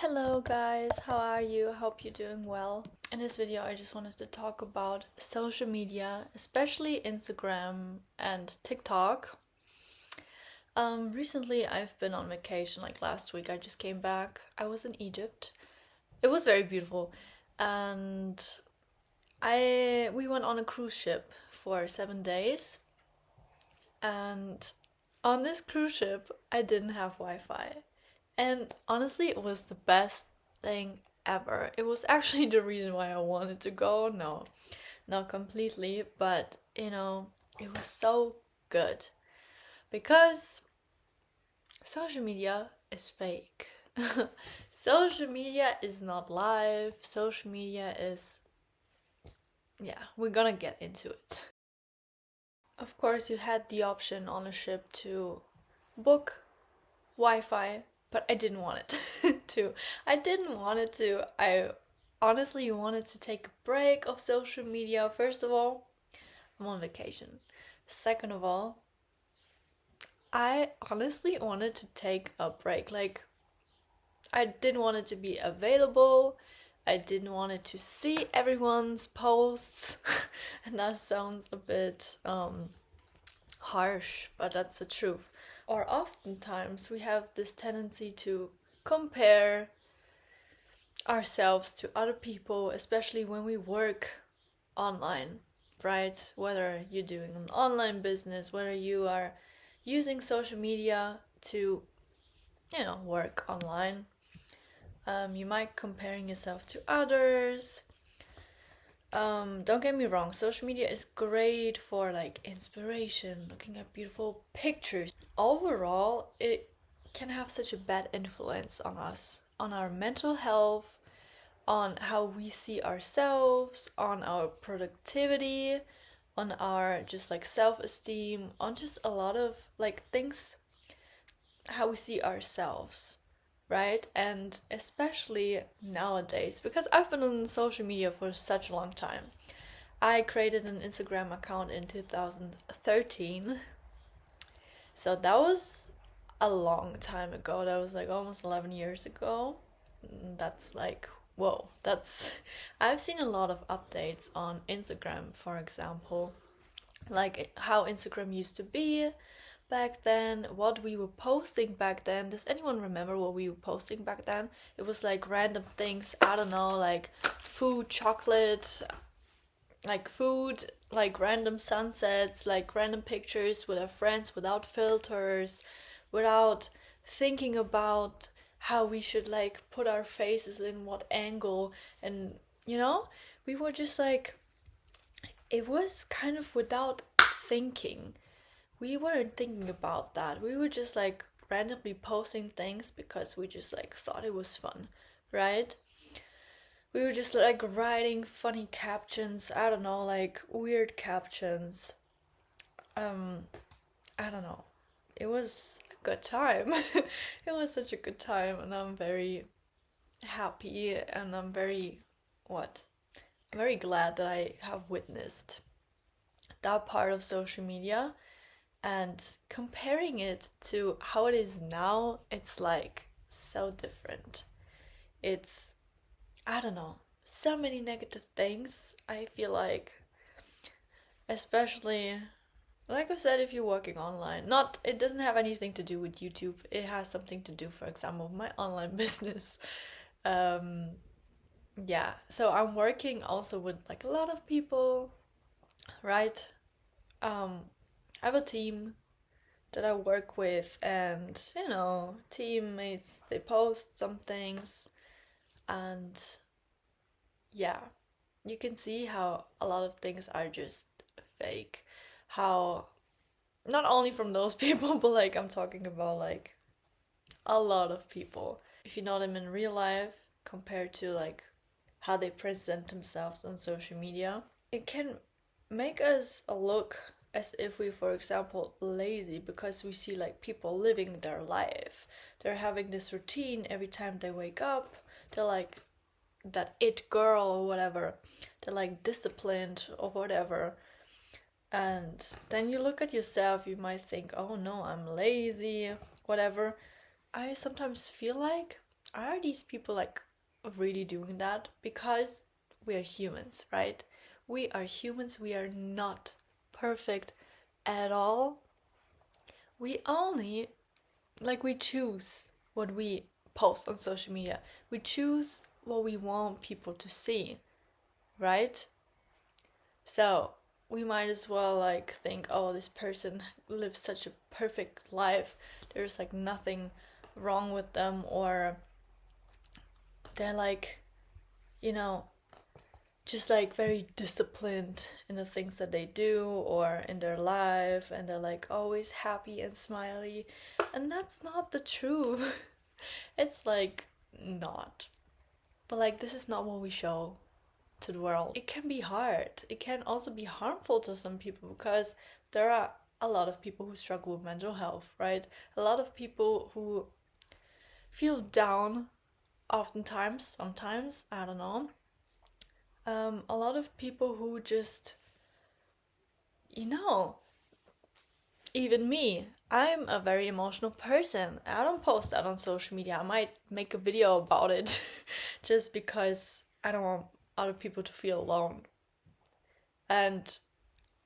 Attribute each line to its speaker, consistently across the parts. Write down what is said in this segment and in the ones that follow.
Speaker 1: Hello guys, how are you? I hope you're doing well. In this video I just wanted to talk about social media, especially Instagram and TikTok. Recently I've been on vacation, like last week I just came back. I was in Egypt. It was very beautiful and we went on a cruise ship for 7 days, and on this cruise ship I didn't have Wi-Fi. And honestly, it was the best thing ever. It was actually the reason why I wanted to go. No, not completely, but it was so good. Because social media is fake. Social media is not live. Social media is, we're gonna get into it. Of course, you had the option on a ship to book Wi-Fi, but I didn't want it to. I honestly wanted to take a break of social media. First of all, I'm on vacation. Second of all, I honestly wanted to take a break. Like, I didn't want it to be available. I didn't want it to see everyone's posts. And that sounds a bit harsh, but that's the truth. Or oftentimes we have this tendency to compare ourselves to other people, especially when we work online, right? Whether you're doing an online business, whether you are using social media to, work online, you might comparing yourself to others. Don't get me wrong, social media is great for like inspiration, looking at beautiful pictures. Overall, it can have such a bad influence on us, on our mental health, on how we see ourselves, on our productivity, on our just like self-esteem, on just a lot of like things, how we see ourselves, right? And especially nowadays, because I've been on social media for such a long time. I created an Instagram account in 2013, so that was a long time ago. That was like almost 11 years ago. That's like, whoa, I've seen a lot of updates on Instagram, for example, like how Instagram used to be back then, what we were posting back then. Does anyone remember what we were posting back then? It was like random things, I don't know, like food, chocolate, like food, like random sunsets, like random pictures with our friends without filters, without thinking about how we should like put our faces in what angle. And we were just like, it was kind of without thinking. We weren't thinking about that. We were just like randomly posting things because we just like thought it was fun, right? We were just like writing funny captions, I don't know, like weird captions. I don't know. It was a good time. It was such a good time, and I'm very happy, and I'm very very glad that I have witnessed that part of social media. And comparing it to how it is now, it's like so different. It's, I don't know, so many negative things, I feel like. Especially, like I said, if you're working online. It doesn't have anything to do with YouTube. It has something to do, for example, with my online business. So I'm working also with like a lot of people, right? I have a team that I work with, and teammates, they post some things, and you can see how a lot of things are just fake. How not only from those people, but like I'm talking about like a lot of people. If you know them in real life compared to like how they present themselves on social media, it can make us look as if we, for example, lazy, because we see like people living their life. They're having this routine every time they wake up. They're like that it girl or whatever. They're like disciplined or whatever. And then you look at yourself, you might think, oh no, I'm lazy, whatever. I sometimes feel like are these people like really doing that? Because we are humans, right? We are humans, we are not perfect at all. We only, like, we choose what we post on social media. We choose what we want people to see, right? So we might as well like think, oh, this person lives such a perfect life. There's like nothing wrong with them, or they're like, you know, just like very disciplined in the things that they do or in their life, and they're like always happy and smiley. And that's not the truth. It's like not. But like, this is not what we show to the world. It can be hard. It can also be harmful to some people, because there are a lot of people who struggle with mental health, right? A lot of people who feel down oftentimes, sometimes, I don't know. A lot of people who just, even me, I'm a very emotional person. I don't post that on social media. I might make a video about it just because I don't want other people to feel alone. And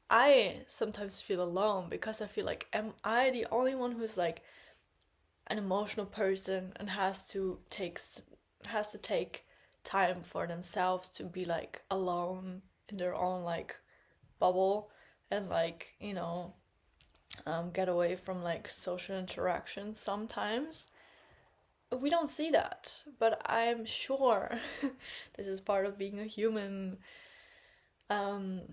Speaker 1: I sometimes feel alone because I feel like, am I the only one who's like an emotional person and has to take time for themselves to be like alone in their own like bubble, and like, get away from like social interactions sometimes? We don't see that, but I'm sure this is part of being a human. And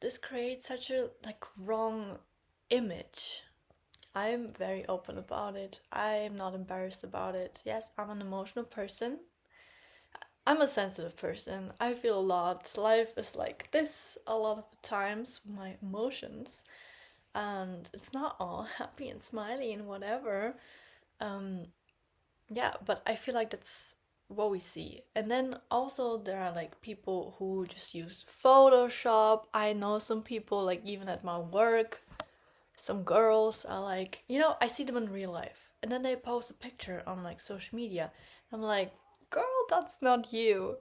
Speaker 1: this creates such a like wrong image. I'm very open about it. I'm not embarrassed about it. Yes, I'm an emotional person. I'm a sensitive person. I feel a lot. Life is like this a lot of the times, my emotions. And it's not all happy and smiley and whatever. Yeah, but I feel like that's what we see. And then also there are like people who just use Photoshop. I know some people, like even at my work, some girls are like, I see them in real life, and then they post a picture on like social media. I'm like, girl, that's not you.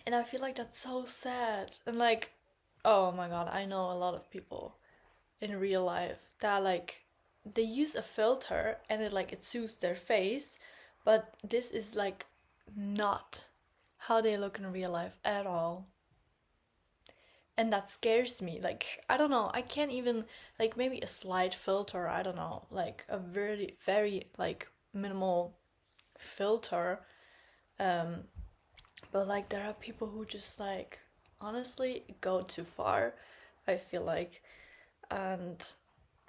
Speaker 1: And I feel like that's so sad. And like, oh my god, I know a lot of people in real life that like, they use a filter and it suits their face, but this is like not how they look in real life at all. And that scares me. Like, I don't know, I can't even, like, maybe a slight filter, I don't know, like a very very like minimal filter. But like, there are people who just like honestly go too far, I feel like. And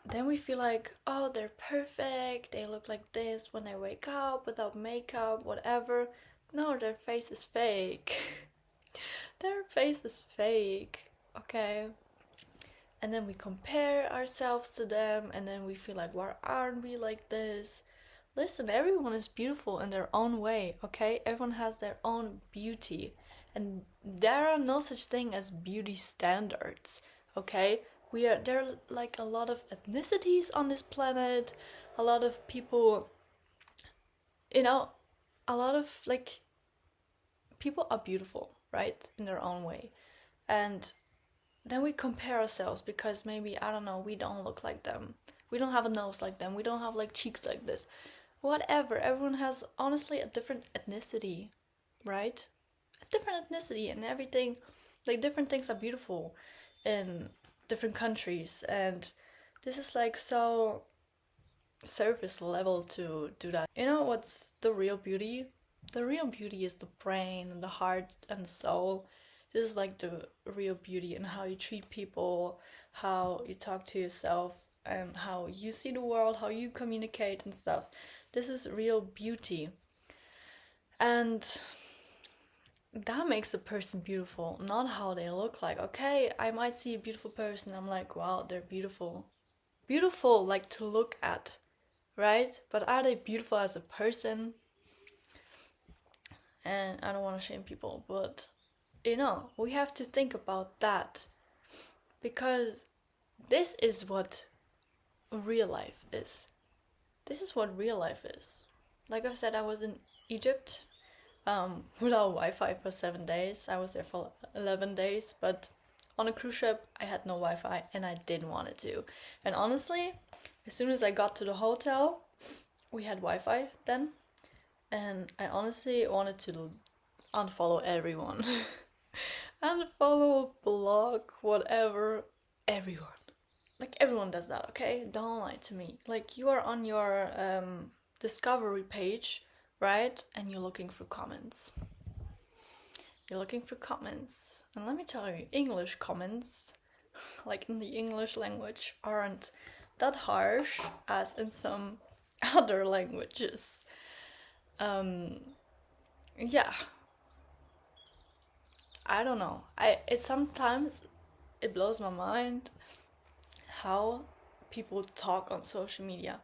Speaker 1: then we feel like, oh, they're perfect, they look like this when they wake up without makeup, whatever. No, their face is fake. Their face is fake, okay? And then we compare ourselves to them, and then we feel like, why aren't we like this? Listen, everyone is beautiful in their own way, okay? Everyone has their own beauty, and there are no such thing as beauty standards, okay? There are like a lot of ethnicities on this planet, a lot of people, a lot of like people are beautiful, right, in their own way. And then we compare ourselves because maybe, I don't know, we don't look like them, we don't have a nose like them, we don't have like cheeks like this, whatever. Everyone has honestly a different ethnicity, right? A different ethnicity, and everything, like different things are beautiful in different countries. And this is like so surface level to do that. You know what's the real beauty? The real beauty is the brain and the heart and the soul. This is like the real beauty in how you treat people, how you talk to yourself, and how you see the world, how you communicate and stuff. This is real beauty. And that makes a person beautiful, not how they look like. Okay, I might see a beautiful person, I'm like, wow, they're beautiful. Beautiful, like to look at, right? But are they beautiful as a person? And I don't want to shame people, but we have to think about that, because this is what real life is. This is what real life is. like I said, I was in Egypt without Wi-Fi for 7 days. I was there for 11 days, but on a cruise ship I had no Wi-Fi and I didn't want it to. And honestly, as soon as I got to the hotel, we had Wi-Fi then, and I honestly wanted to unfollow everyone. Unfollow, block, whatever, everyone. Like, everyone does that, okay? Don't lie to me. Like, you are on your discovery page, right? And you're looking for comments. You're looking for comments. And let me tell you, English comments, like in the English language, aren't that harsh as in some other languages. Yeah. I don't know. It sometimes it blows my mind how people talk on social media,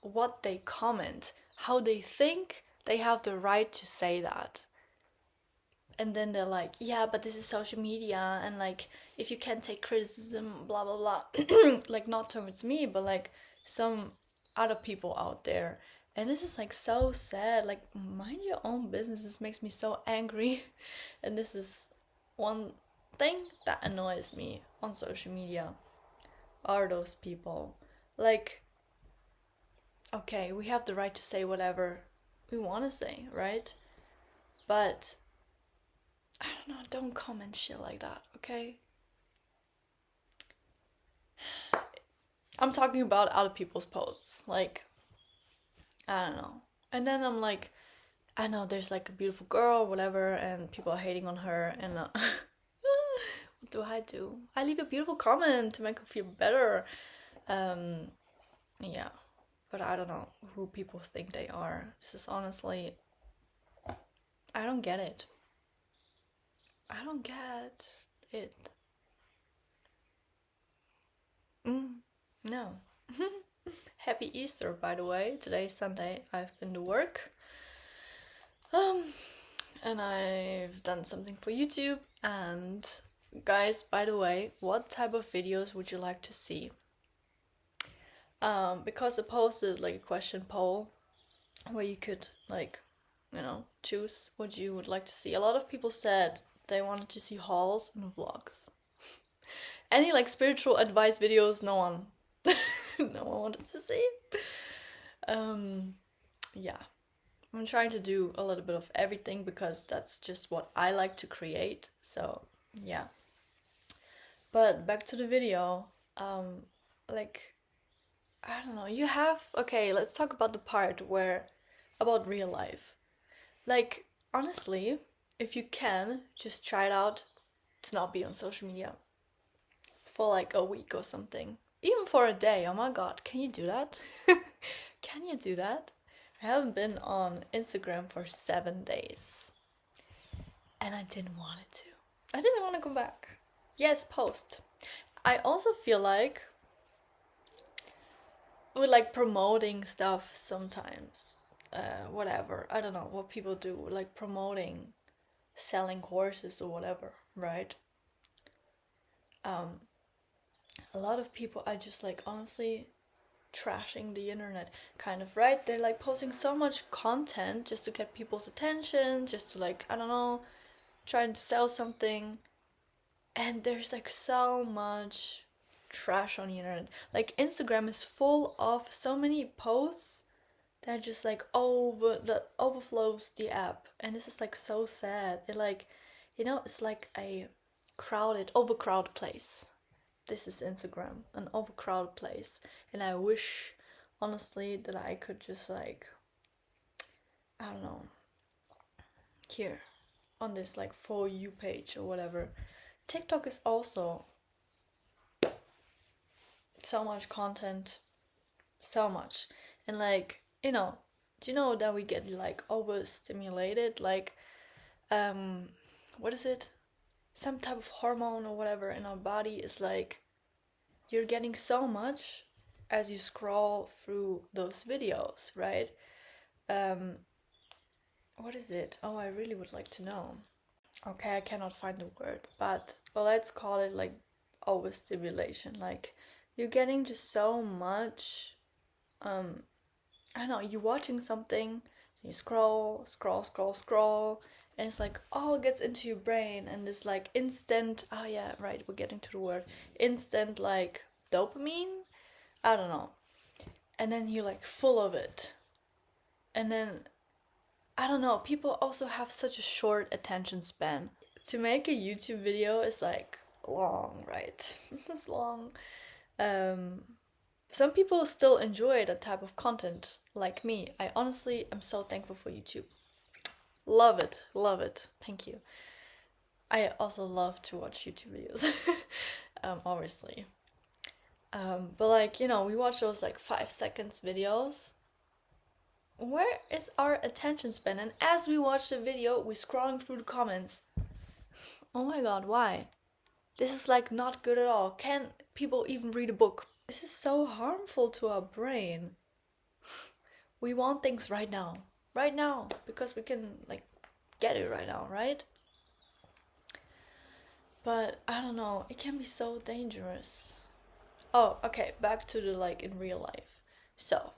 Speaker 1: what they comment, how they think they have the right to say that. And then they're like, yeah, but this is social media, and like, if you can't take criticism, blah blah blah. Like, not towards me, but like some other people out there. And this is like so sad. Like, mind your own business. This makes me so angry. And this is one thing that annoys me on social media, are those people. Like, okay, we have the right to say whatever we want to say, right? But I don't know, don't comment shit like that, okay? I'm talking about other people's posts, like, I don't know. And then I'm like, I know there's like a beautiful girl, whatever, and people are hating on her, and what do? I leave a beautiful comment to make her feel better. Yeah, but I don't know who people think they are. This is honestly, I don't get it. I don't get it. No. Happy Easter, by the way. Today's Sunday. I've been to work. And I've done something for YouTube. And guys, by the way, what type of videos would you like to see? Because I posted like a question poll where you could, like, you know, choose what you would like to see. A lot of people said they wanted to see hauls and vlogs. Any like spiritual advice videos, no one no one wanted to see. Yeah, I'm trying to do a little bit of everything because that's just what I like to create. So yeah, but back to the video. Like, I don't know, you have, okay, let's talk about the part where about real life. Like, honestly, if you can, just try it out to not be on social media for like a week or something. Even for a day. Oh my god, can you do that? Can you do that? I haven't been on Instagram for 7 days. And I didn't want it to. I didn't want to go back. Yes, post. I also feel like with like promoting stuff sometimes, whatever, I don't know what people do, like promoting selling courses or whatever, right? A lot of people are just like honestly trashing the internet, kind of, right? They're like posting so much content just to get people's attention, just to like, I don't know, trying to sell something. And there's like so much trash on the internet. Like, Instagram is full of so many posts that just like that overflows the app, and this is like so sad. It, like, you know, it's like a overcrowded place. This is Instagram, an overcrowded place, and I wish honestly that I could just like, I don't know, here on this like For You page or whatever. TikTok is also so much content, so much, and like, you know, do you know that we get like overstimulated, like what is it, some type of hormone or whatever in our body is like, you're getting so much as you scroll through those videos, right? What is it? Oh, I really would like to know. Okay, I cannot find the word, but well, let's call it like overstimulation. Like, you're getting just so much, I don't know, you're watching something You scroll, scroll, scroll, scroll, and it's like all gets into your brain, and it's like instant, oh yeah, right, we're getting to the word, instant like dopamine, I don't know. And then you're like full of it. And then, I don't know, people also have such a short attention span. To make a YouTube video is like long, right? It's long. Some people still enjoy that type of content, like me. I honestly am so thankful for YouTube. Love it, love it. Thank you. I also love to watch YouTube videos, obviously. But like, you know, we watch those like 5 seconds videos. Where is our attention span? And as we watch the video, we're scrolling through the comments. Oh my god, why? This is like not good at all. Can people even read a book? This is so harmful to our brain. We want things right now, because we can like get it right now, right? But I don't know, it can be so dangerous. Oh, okay, back to the like in real life. So,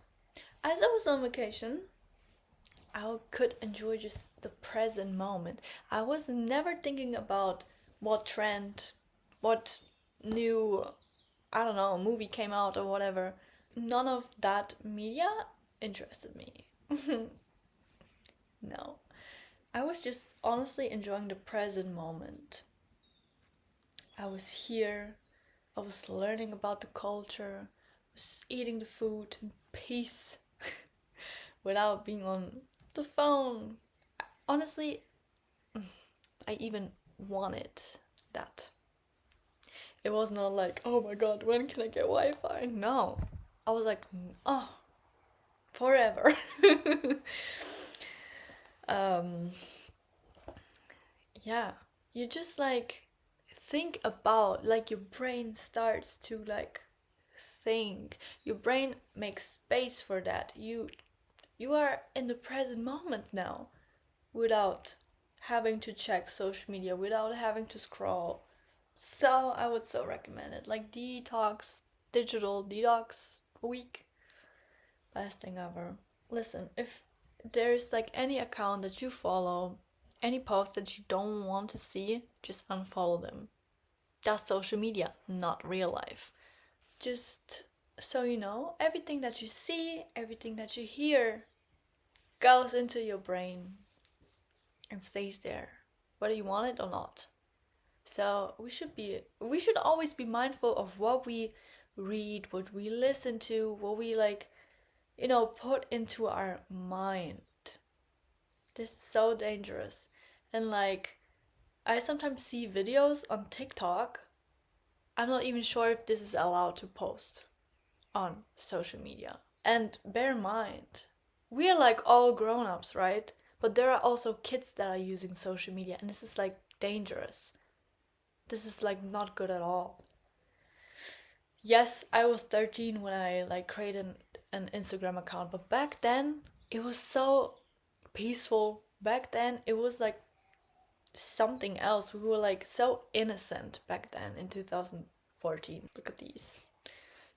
Speaker 1: as I was on vacation, I could enjoy just the present moment. I was never thinking about what trend, what new, I don't know, movie came out or whatever. None of that media interested me. No. I was just honestly enjoying the present moment. I was here, I was learning about the culture, I was eating the food in peace without being on the phone. Honestly, I even wanted that. It was not like, oh my god, when can I get Wi-Fi? No. I was like, oh, forever. Yeah, you just like think about, like your brain starts to like think. Your brain makes space for that. You are in the present moment now, without having to check social media, without having to scroll. So I would so recommend it. Like digital detox week. Best thing ever. Listen, if there's like any account that you follow, any post that you don't want to see, just unfollow them. That's social media, not real life. Just so you know, everything that you see, everything that you hear goes into your brain and stays there, whether you want it or not. So we should always be mindful of what we read, what we listen to, what we like, put into our mind. This is so dangerous. And like, I sometimes see videos on TikTok. I'm not even sure if this is allowed to post on social media. And bear in mind, we are like all grown-ups, right? But there are also kids that are using social media, and this is like dangerous. This is like not good at all. Yes, I was 13 when I like created an Instagram account, but back then it was so peaceful. Back then it was like something else. We were like so innocent back then in 2014. Look at these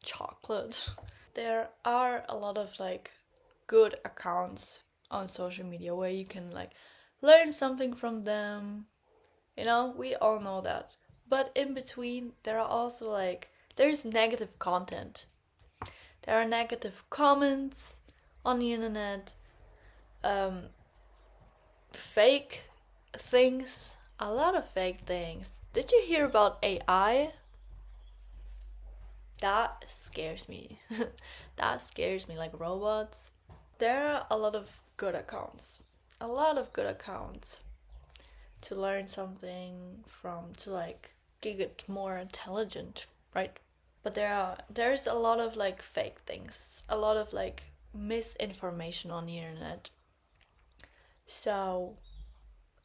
Speaker 1: chocolates. There are a lot of like good accounts on social media where you can like learn something from them. We all know that. But in between, there are also like, there's negative content. There are negative comments on the internet, fake things, a lot of fake things. Did you hear about AI? That scares me. That scares me, like robots. There are a lot of good accounts. A lot of good accounts to learn something from, to like get more intelligent, right? But there's a lot of like fake things, a lot of like misinformation on the internet. So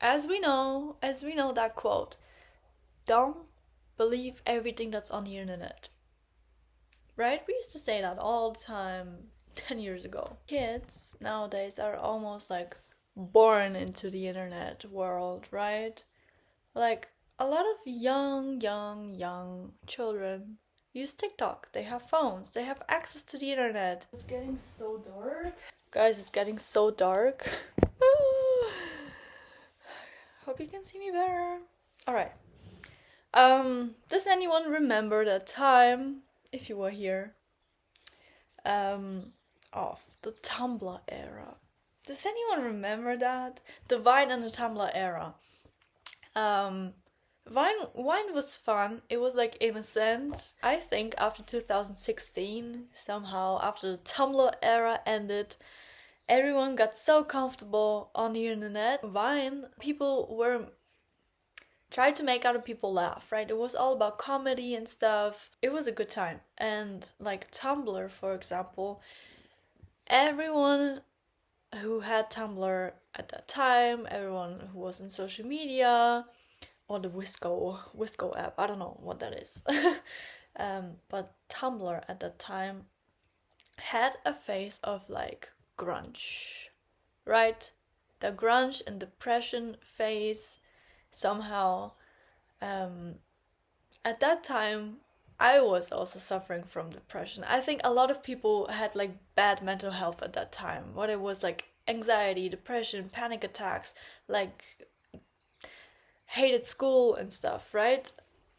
Speaker 1: as we know that quote, don't believe everything that's on the internet. Right? We used to say that all the time 10 years ago. Kids nowadays are almost like born into the internet world, right? Like a lot of young children use TikTok. They have phones. They have access to the internet. It's getting so dark. Guys, it's getting so dark. Hope you can see me better. Alright. Does anyone remember that time, if you were here, of the Tumblr era? Does anyone remember that? The Vine and the Tumblr era. Vine was fun. It was like innocent. I think after 2016, somehow after the Tumblr era ended, everyone got so comfortable on the internet. Vine, people were trying to make other people laugh, right? It was all about comedy and stuff. It was a good time. And like Tumblr, for example, everyone who had Tumblr at that time, everyone who was in social media, or the Wisco app, I don't know what that is. But Tumblr at that time had a face of like grunge, right? The grunge and depression phase somehow. At that time, I was also suffering from depression. I think a lot of people had like bad mental health at that time. What it was like anxiety, depression, panic attacks, like hated school and stuff, right?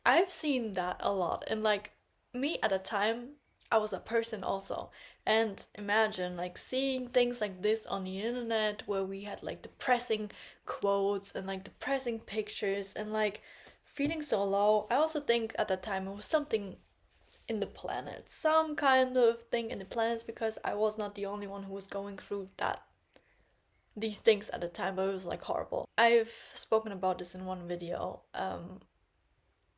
Speaker 1: I've seen that a lot. And like me at the time, I was a person also. And imagine like seeing things like this on the internet where we had like depressing quotes and like depressing pictures and like feeling so low. I also think at that time it was something in the planet, some kind of thing in the planets, because I was not the only one who was going through these things at the time, but it was like horrible. I've spoken about this in one video.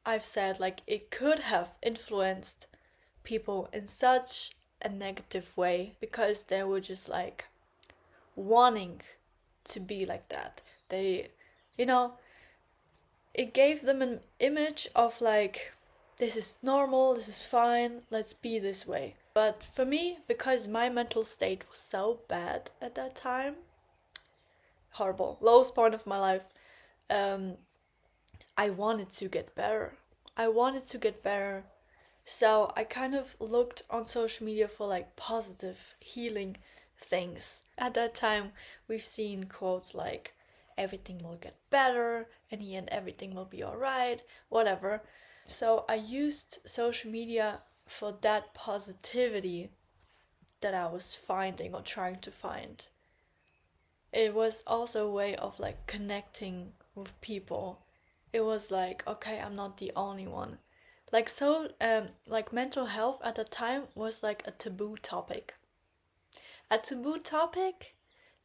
Speaker 1: I've said like it could have influenced people in such a negative way because they were just like wanting to be like that. They, it gave them an image of like, this is normal, this is fine, let's be this way. But for me, because my mental state was so bad at that time, horrible, lowest point of my life, I wanted to get better. So I kind of looked on social media for like positive healing things. At that time, we've seen quotes like, everything will get better, in the end everything will be alright, whatever. So I used social media for that positivity that I was finding or trying to find. It was also a way of like connecting with people. It was like, okay, I'm not the only one. Like like mental health at the time was like a taboo topic.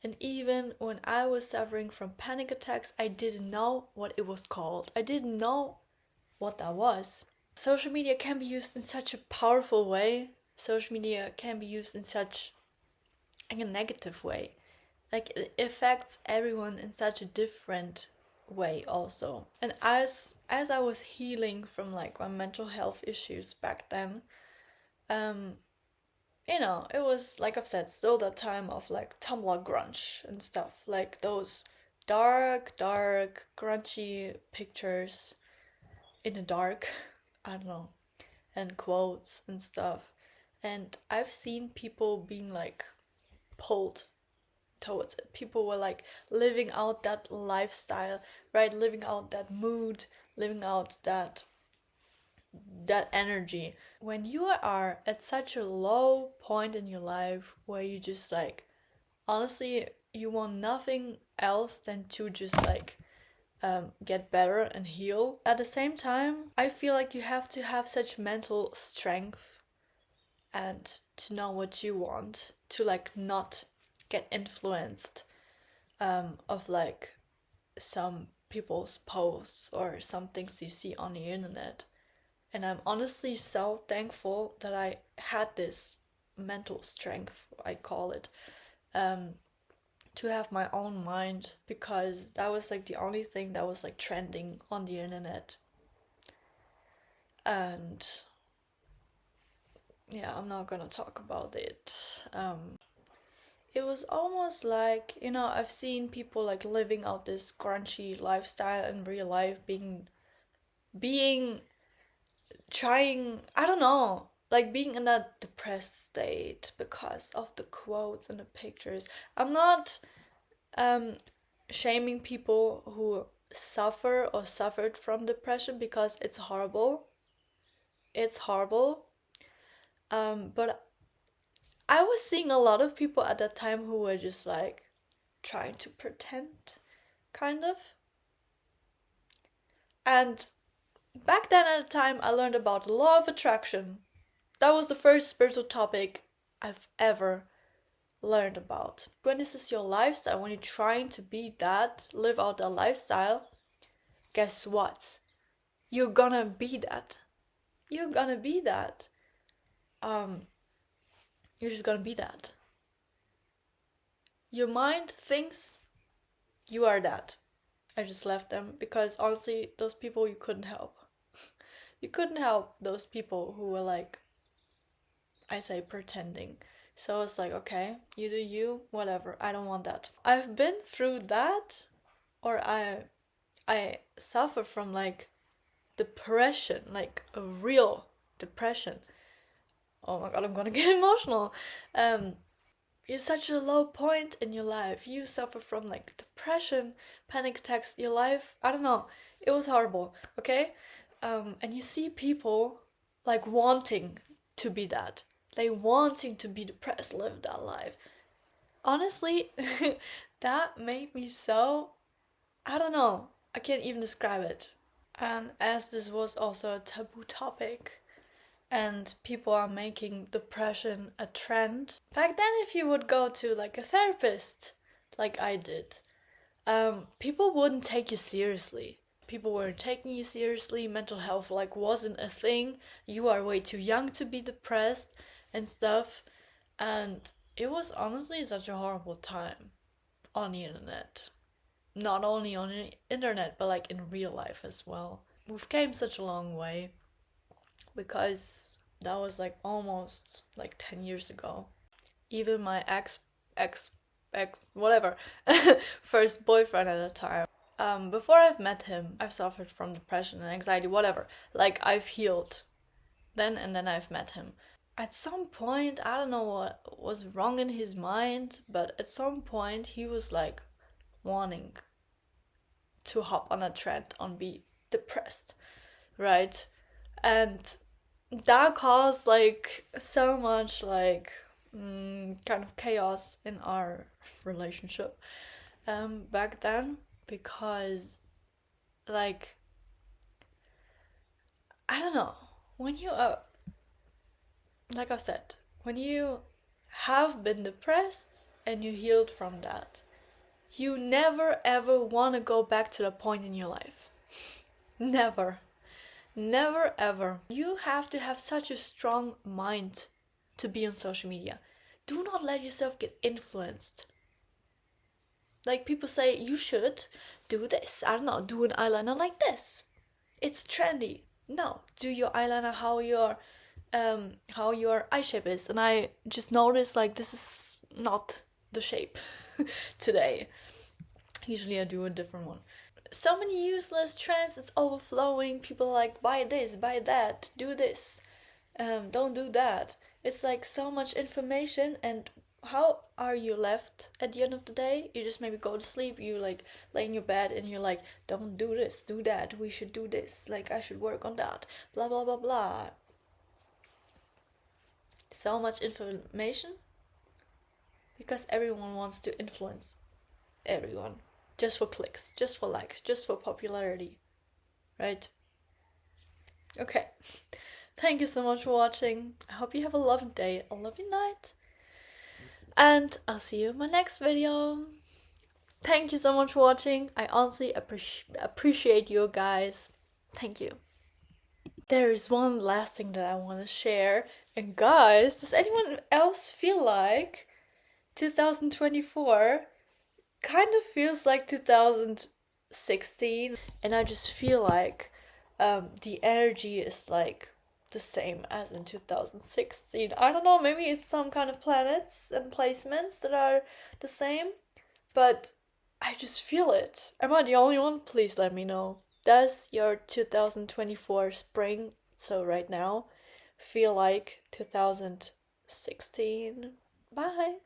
Speaker 1: And even when I was suffering from panic attacks, I didn't know what it was called. I didn't know what that was. Social media can be used in such a powerful way. Social media can be used in such a negative way. Like it affects everyone in such a different way also. And as I was healing from like my mental health issues back then, it was, like I've said, still that time of like Tumblr grunge and stuff, like those dark, grungy pictures in the dark, I don't know, and quotes and stuff. And I've seen people being like pulled towards it. People were like living out that lifestyle, right? Living out that mood, living out that energy. When you are at such a low point in your life where you just like, honestly, you want nothing else than to just like get better and heal. At the same time, I feel like you have to have such mental strength and to know what you want, to like not get influenced of like some people's posts or some things you see on the internet. And I'm honestly so thankful that I had this mental strength, I call it, to have my own mind, because that was like the only thing that was like trending on the internet. And yeah, I'm not gonna talk about it. It was almost like, I've seen people like living out this grungy lifestyle in real life, being trying, I don't know, like being in that depressed state because of the quotes and the pictures. I'm not shaming people who suffer or suffered from depression, because it's horrible. It's horrible. But I was seeing a lot of people at that time who were just like trying to pretend, kind of. And back then at the time, I learned about the law of attraction. That was the first spiritual topic I've ever learned about. When this is your lifestyle, when you're trying to be that, live out that lifestyle, guess what? You're gonna be that. You're gonna be that. You're just gonna be that. Your mind thinks you are that. I just left them because honestly, those people you couldn't help. You couldn't help those people who were like, I say, pretending. So it's like, okay, you do you, whatever. I don't want that. I've been through that, or I suffer from like depression, like a real depression. Oh my god, I'm gonna get emotional. You're such a low point in your life. You suffer from like depression, panic attacks. Your life, I don't know. It was horrible. Okay, and you see people like wanting to be that. They wanting to be depressed, live that life. Honestly, that made me so, I don't know. I can't even describe it. And as this was also a taboo topic, and people are making depression a trend. Back then, if you would go to like a therapist, like I did, people wouldn't take you seriously. People weren't taking you seriously. Mental health like wasn't a thing. You are way too young to be depressed and stuff. And it was honestly such a horrible time on the internet. Not only on the internet, but like in real life as well. We've came such a long way, because that was like almost like 10 years ago. Even my ex whatever first boyfriend at the time, before I've met him, I've suffered from depression and anxiety, whatever. Like I've healed then, and then I've met him. At some point, I don't know what was wrong in his mind, but at some point he was like wanting to hop on a trend on be depressed, right? And that caused like so much like kind of chaos in our relationship back then, because like I don't know, when you like I said, when you have been depressed and you healed from that, you never ever want to go back to that point in your life. Never. Never ever. You have to have such a strong mind to be on social media. Do not let yourself get influenced. Like people say, you should do this. I don't know, do an eyeliner like this. It's trendy. No, do your eyeliner how your eye shape is. And I just noticed like this is not the shape today. Usually I do a different one. So many useless trends, it's overflowing. People are like, buy this, buy that, do this, don't do that. It's like so much information, and how are you left at the end of the day? You just maybe go to sleep, you like lay in your bed and you're like, don't do this, do that, we should do this, like I should work on that, blah blah blah blah. So much information because everyone wants to influence everyone. Just for clicks, just for likes, just for popularity, right? Okay, thank you so much for watching. I hope you have a lovely day, a lovely night, and I'll see you in my next video. Thank you so much for watching. I honestly appreciate you guys. Thank you. There is one last thing that I want to share. And guys, does anyone else feel like 2024 kind of feels like 2016, and I just feel like the energy is like the same as in 2016. I don't know, maybe it's some kind of planets and placements that are the same, but I just feel it. Am I the only one? Please let me know. Does your 2024 spring, so right now, feel like 2016. Bye!